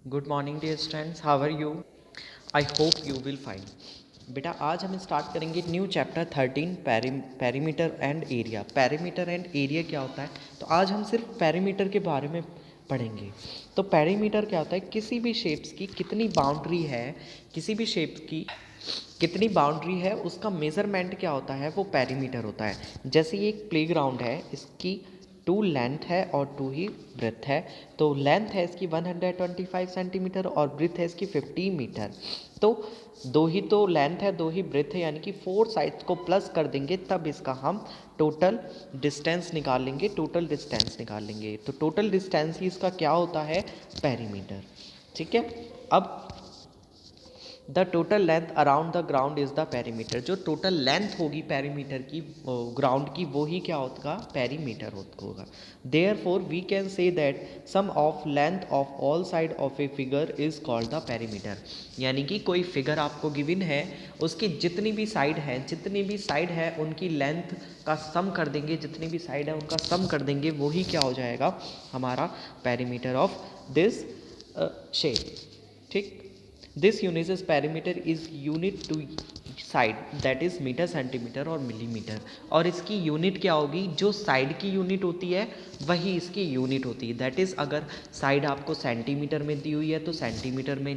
Good morning dear students, how are you? I hope you will fine. बेटा आज हम start करेंगे new chapter 13 perimeter and area. Perimeter and area क्या होता है? तो आज हम सिर्फ पेरीमीटर के बारे में पढ़ेंगे। तो पेरीमीटर क्या होता है? किसी भी शेप्स की कितनी बाउंड्री है, किसी भी शेप्स की कितनी बाउंड्री है, उसका मेज़रमेंट क्या होता है, वो पेरीमीटर होता है। जैसे ये एक प्लेग्राउंड है, इसकी 2 लेंथ है और 2 ही ब्रेथ है। तो लेंथ है इसकी 125 सेंटीमीटर और ब्रेथ है इसकी 50 मीटर। तो दो ही तो लेंथ है, दो ही ब्रेथ है, यानी कि 4 साइड्स को प्लस कर देंगे तब इसका हम टोटल डिस्टेंस निकाल लेंगे। तो टोटल डिस्टेंस ही इसका क्या होता है? पेरीमीटर। ठीक है। अब the total length around the ground is the perimeter. जो टोटल लेंथ होगी पेरीमीटर की, ग्राउंड की, वो ही क्या होगा? पेरीमीटर होगा। Therefore we can say that sum of length of all side of a figure is called the perimeter. यानी कि कोई फिगर आपको गिवन है, उसकी जितनी भी साइड है उनकी लेंथ का सम कर देंगे, जितनी भी साइड है उनका सम कर देंगे, वो ही क्या हो जाएगा? हमारा पेरीमीटर ऑफ दिस शेप। ठीक। This units perimeter is unit to side, that is metre, centimetre और मिलीमीटर। और इसकी यूनिट क्या होगी? जो साइड की यूनिट होती है वही इसकी यूनिट होती है। दैट इज़ अगर साइड आपको सेंटीमीटर में दी हुई है तो सेंटीमीटर में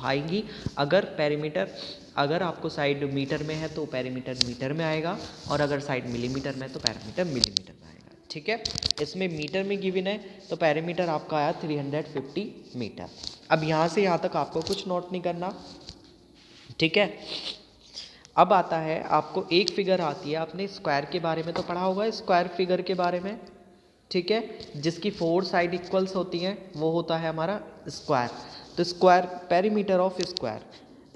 आएगी। अगर आपको साइड मीटर में है तो पेरीमीटर मीटर में आएगा, और अगर साइड मिलीमीटर में है तो पेरीमीटर मिलीमीटर में आएगा। ठीक है। इसमें मीटर में गिवन है तो पेरीमीटर आपका आया 350 मीटर। अब यहाँ से यहाँ तक आपको कुछ नोट नहीं करना। ठीक है। अब आता है, आपको एक फिगर आती है, आपने स्क्वायर के बारे में तो पढ़ा होगा, स्क्वायर फिगर के बारे में। ठीक है। जिसकी 4 साइड इक्वल्स होती हैं वो होता है हमारा स्क्वायर। तो स्क्वायर, पेरीमीटर ऑफ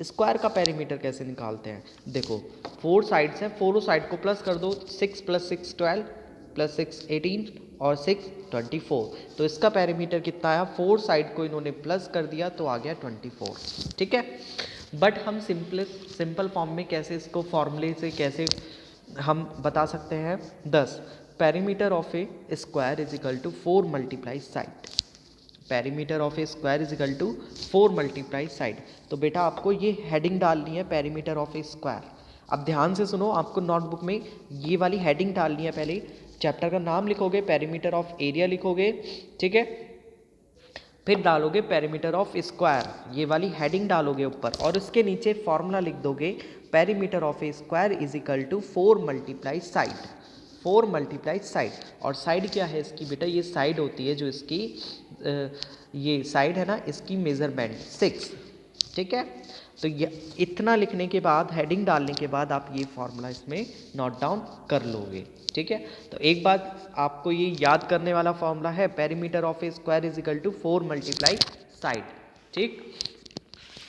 स्क्वायर का पेरीमीटर कैसे निकालते हैं? देखो, 4 साइड्स हैं, 4 साइड को प्लस कर दो। 6 + 6 12 + 6 18 और 6 24। तो इसका पेरीमीटर कितना आया? 4 साइड को इन्होंने प्लस कर दिया तो आ गया 24। ठीक है। बट हम सिंपल फॉर्म में कैसे इसको, फॉर्मूले से कैसे हम बता सकते हैं? 10 perimeter of a square is equal to 4 multiply side. Perimeter of a square is equal to 4 multiply side. तो बेटा आपको ये हेडिंग डालनी है, पेरीमीटर ऑफ ए स्क्वायर। अब ध्यान से सुनो, आपको नोटबुक में ये वाली हेडिंग डालनी है। पहले चैप्टर का नाम लिखोगे, पेरीमीटर ऑफ एरिया लिखोगे। ठीक है। फिर डालोगे पेरीमीटर ऑफ स्क्वायर, ये वाली हेडिंग डालोगे ऊपर, और उसके नीचे फॉर्मूला लिख दोगे, perimeter of a square is equal to 4 multiply side. 4 multiply side. और साइड क्या है इसकी बेटा? ये साइड होती है जो इसकी, ये साइड है ना, इसकी मेजरमेंट 6। ठीक है। तो ये इतना लिखने के बाद, हेडिंग डालने के बाद आप ये फॉर्मूला इसमें नोट डाउन कर लोगे। ठीक है। तो एक बात आपको ये याद करने वाला फॉर्मूला है, perimeter of a square is equal to 4 multiply side. ठीक।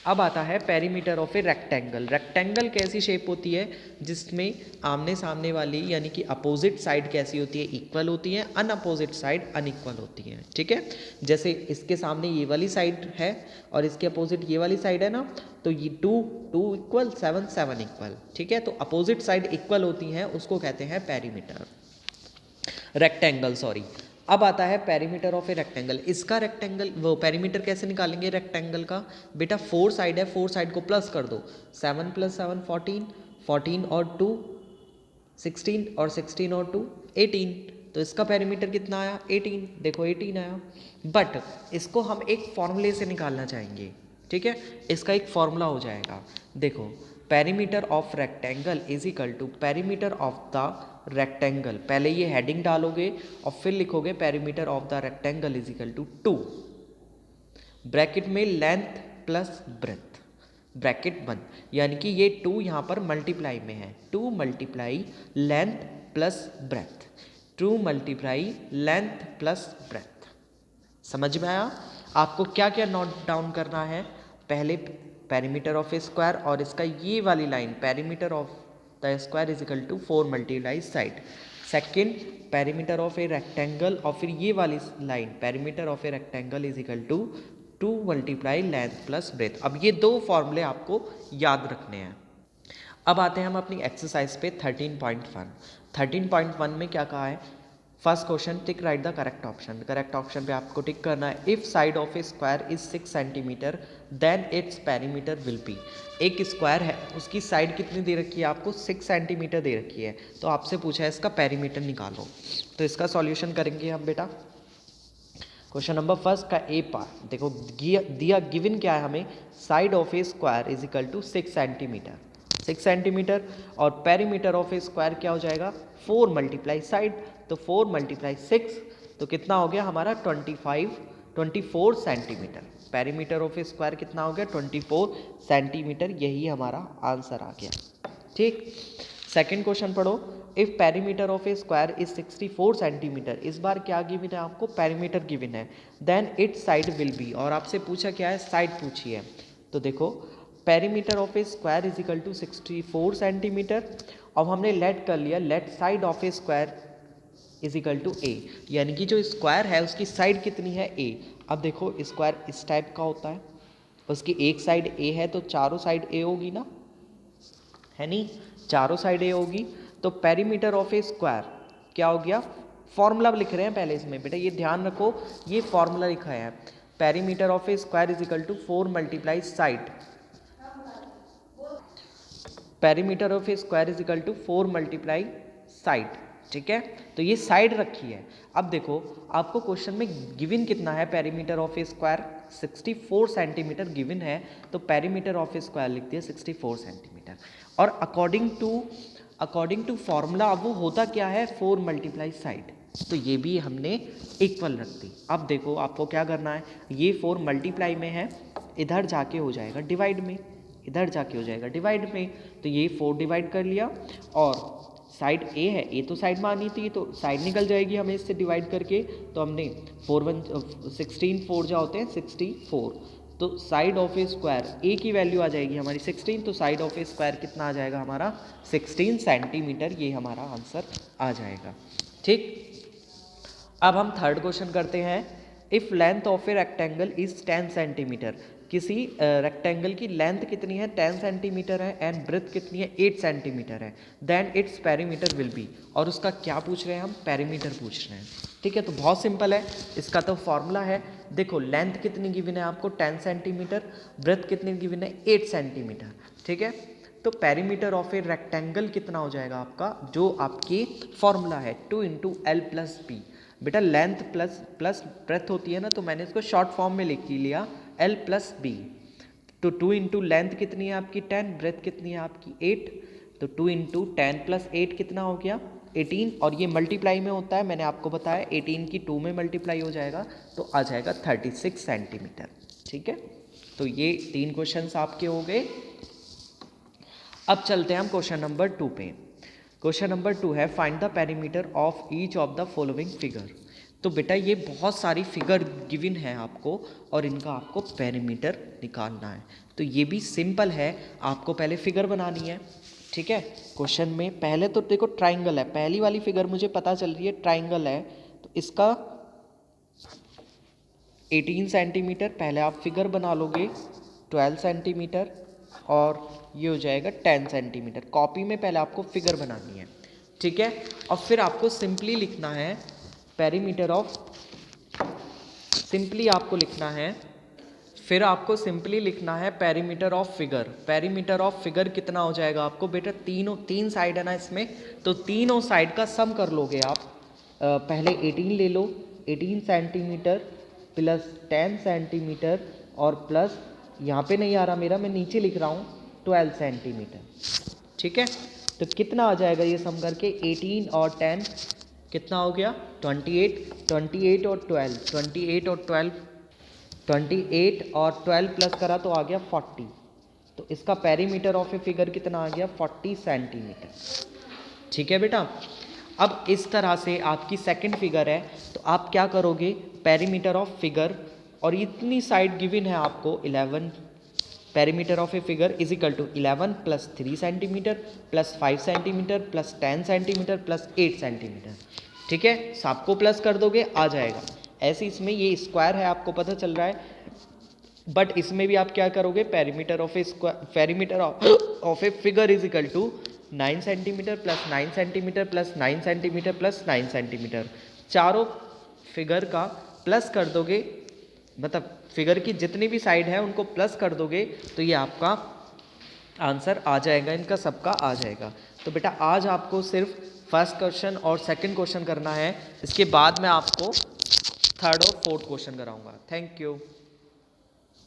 अब आता है perimeter of a rectangle. Rectangle कैसी शेप होती है? जिसमें आमने सामने वाली, यानी कि अपोजिट साइड कैसी होती है? इक्वल होती है, अनअपोजिट साइड अनइक्वल होती है। ठीक है। जैसे इसके सामने ये वाली साइड है और इसके अपोजिट ये वाली साइड है ना, तो ये 2 इक्वल, 7 इक्वल। ठीक है। तो अपोजिट साइड इक्वल होती हैं, उसको कहते हैं पेरीमीटर, रेक्टेंगल, सॉरी। अब आता है पेरीमीटर ऑफ ए रेक्टेंगल। इसका रेक्टेंगल, वो पेरीमीटर कैसे निकालेंगे रेक्टेंगल का? बेटा 4 साइड है, 4 साइड को प्लस कर दो। 7 + 7 14, 14 और 2 16, और 16 और 2 18। तो इसका पेरीमीटर कितना आया? 18। देखो 18 आया। बट इसको हम एक फॉर्मूले से निकालना चाहेंगे। ठीक है। इसका एक फॉर्मूला हो जाएगा, देखो, perimeter of rectangle is equal to perimeter of the rectangle. पहले ये हेडिंग डालोगे और फिर लिखोगे perimeter of the rectangle is equal to 2, bracket में लेंथ प्लस ब्रेथ, ब्रैकेट बंद। यानी कि ये 2 यहाँ पर मल्टीप्लाई में है, 2 multiply length plus breath, 2 multiply length plus breath. समझ में आया? आपको क्या क्या नोट डाउन करना है? पहले पेरीमीटर ऑफ ए स्क्वायर, और इसका ये वाली line, perimeter of the square is equal to 4 multiply side. Second, perimeter of a rectangle, और फिर ये वाली line, perimeter of a rectangle is equal to 2 multiply length plus breadth. अब ये 2 फॉर्मूले आपको याद रखने हैं। अब आते हैं हम अपनी एक्सरसाइज पे 13.1। 13.1 में क्या कहा है? First question, tick right the correct option. Correct option पे आपको टिक करना है। If side of a square is 6 centimetre then its perimeter will be. एक स्क्वायर है, उसकी साइड कितनी दे रखी है आपको? 6 सेंटीमीटर दे रखी है, तो आपसे पूछा है इसका पेरीमीटर निकालो। तो इसका सॉल्यूशन करेंगे हम बेटा। क्वेश्चन नंबर फर्स्ट का ए पार्ट देखो, दिया गिवन क्या है हमें? Side of a square is equal to 6 centimetre, 6 centimetre, और पेरीमीटर ऑफ ए स्क्वायर क्या हो जाएगा? 4 मल्टीप्लाई साइड, तो 4 मल्टीप्लाई 6, तो कितना हो गया हमारा? 24 centimetre. Perimeter of a square कितना हो गया? 24 सेंटीमीटर। यही हमारा आंसर आ गया। ठीक, सेकेंड क्वेश्चन पढ़ो। If perimeter of a square is 64 centimetre, इस बार क्या गिवन है आपको? पेरीमीटर गिवन है। Then its side will be, और आपसे पूछा क्या है? साइड पूछी है। तो देखो, perimeter of a square is equal to 64 centimetre. अब हमने लेट कर लिया, let side of a square is equal to a, यानी कि जो स्क्वायर है उसकी साइड कितनी है? ए। अब देखो, स्क्वायर इस टाइप का होता है, उसकी एक साइड ए है तो चारों साइड ए होगी ना, है नहीं? चारों साइड ए होगी, तो पेरीमीटर ऑफ ए स्क्वायर क्या हो गया? फॉर्मूला लिख रहे हैं पहले इसमें बेटा, ये ध्यान रखो, ये फॉर्मूला लिखा है। Perimeter of a square is equal to 4 multiply side. Perimeter of a square is equal to 4 multiply side. ठीक है, तो ये साइड रखी है। अब देखो, आपको क्वेश्चन में गिवन कितना है? Perimeter of a square 64 centimetre given है, तो पेरीमीटर ऑफ ए स्क्वायर लिख दिया 64 सेंटीमीटर। और अकॉर्डिंग टू फॉर्मूला अब वो होता क्या है? 4 मल्टीप्लाई साइड, तो ये भी हमने इक्वल रख दी। अब देखो, आपको क्या करना है? ये 4 मल्टीप्लाई में है, इधर जाके हो जाएगा डिवाइड में, इधर जाके हो जाएगा डिवाइड में, तो ये 4 डिवाइड कर लिया, और साइड ए है, ए तो साइड में आनी थी, तो साइड निकल जाएगी हमें इससे डिवाइड करके, तो हमने 16 4 जा होते हैं 64, तो साइड ऑफ ए स्क्वायर ए की वैल्यू आ जाएगी हमारी 16, तो साइड ऑफ ए स्क्वायर कितना आ जाएगा हमारा? 16 सेंटीमीटर। ये हमारा आंसर आ जाएगा। ठीक, अब हम थर्ड क्वेश्चन करते हैं। If length of a rectangle is 10 centimetre, किसी रेक्टेंगल की लेंथ कितनी है? 10 सेंटीमीटर है, एंड ब्रेथ कितनी है? 8 सेंटीमीटर है। Then its perimeter will be, और उसका क्या पूछ रहे हैं हम? पेरीमीटर पूछ रहे हैं। ठीक है, तो बहुत सिंपल है, इसका तो फॉर्मूला है। देखो, लेंथ कितनी गिवन है आपको? 10 सेंटीमीटर, ब्रेथ कितनी गिवन है? 8 सेंटीमीटर। ठीक है, तो पेरीमीटर ऑफ ए रेक्टेंगल कितना हो जाएगा आपका? जो आपकी फॉर्मूला है 2 इंटू एल प्लस बी। बेटा, लेंथ प्लस ब्रेथ होती है ना, तो मैंने इसको शॉर्ट फॉर्म में लिख लिया एल प्लस बी। तो 2 इंटू लेंथ कितनी है आपकी? 10, ब्रेथ कितनी है आपकी? 8, तो 2 इंटू 10 प्लस 8 कितना हो गया? 18, और ये मल्टीप्लाई में होता है, मैंने आपको बताया 18 की 2 में मल्टीप्लाई हो जाएगा, तो आ जाएगा 36 सेंटीमीटर। ठीक है, तो ये 3 क्वेश्चंस आपके हो गए। अब चलते हैं हम क्वेश्चन नंबर 2 पे। क्वेश्चन नंबर 2 है, find the perimeter of each of the following figure. तो बेटा, ये बहुत सारी फिगर गिवन है आपको, और इनका आपको पेरीमीटर निकालना है। तो ये भी सिंपल है, आपको पहले फिगर बनानी है। ठीक है, क्वेश्चन में पहले तो देखो ट्राइंगल है, पहली वाली फिगर मुझे पता चल रही है ट्राइंगल है, तो इसका 18 सेंटीमीटर, पहले आप फिगर बना लोगे 12 सेंटीमीटर, और ये हो जाएगा 10 सेंटीमीटर। कॉपी में पहले आपको फिगर बनानी है। ठीक है, और फिर आपको सिंपली लिखना है पेरीमीटर ऑफ, सिंपली आपको लिखना है, फिर आपको सिंपली लिखना है perimeter of figure. Perimeter of figure कितना हो जाएगा आपको? बेटा, तीन साइड है ना इसमें, तो तीनों साइड का सम कर लोगे आप। पहले 18 ले लो, 18 सेंटीमीटर प्लस 10 सेंटीमीटर, और प्लस यहाँ पे नहीं आ रहा मेरा, मैं नीचे लिख रहा हूँ 12 सेंटीमीटर। ठीक है, तो कितना आ जाएगा ये सम करके? 18 और 10 कितना हो गया? 28, 28 और 12, 28 और 12, 28 और 12 प्लस करा तो आ गया 40। तो इसका पेरीमीटर ऑफ ए फिगर कितना आ गया? 40 सेंटीमीटर। ठीक है बेटा, अब इस तरह से आपकी सेकंड फिगर है, तो आप क्या करोगे? पेरीमीटर ऑफ फिगर, और इतनी साइड गिवन है आपको 11, perimeter of a figure is equal to 11 plus 3 centimetre plus 5 centimetre plus 10 centimetre plus 8 centimetre. ठीक है, सबको प्लस कर दोगे, आ जाएगा। ऐसे इसमें ये स्क्वायर है, आपको पता चल रहा है, बट इसमें भी आप क्या करोगे? Perimeter of a figure is equal to 9 centimetre plus 9 centimetre plus 9 centimetre plus 9 centimetre. चारों फिगर का प्लस कर दोगे, मतलब फिगर की जितनी भी साइड है उनको प्लस कर दोगे तो ये आपका आंसर आ जाएगा, इनका सबका आ जाएगा। तो बेटा आज आपको सिर्फ फर्स्ट क्वेश्चन और सेकंड क्वेश्चन करना है, इसके बाद मैं आपको थर्ड और फोर्थ क्वेश्चन कराऊंगा। Thank you.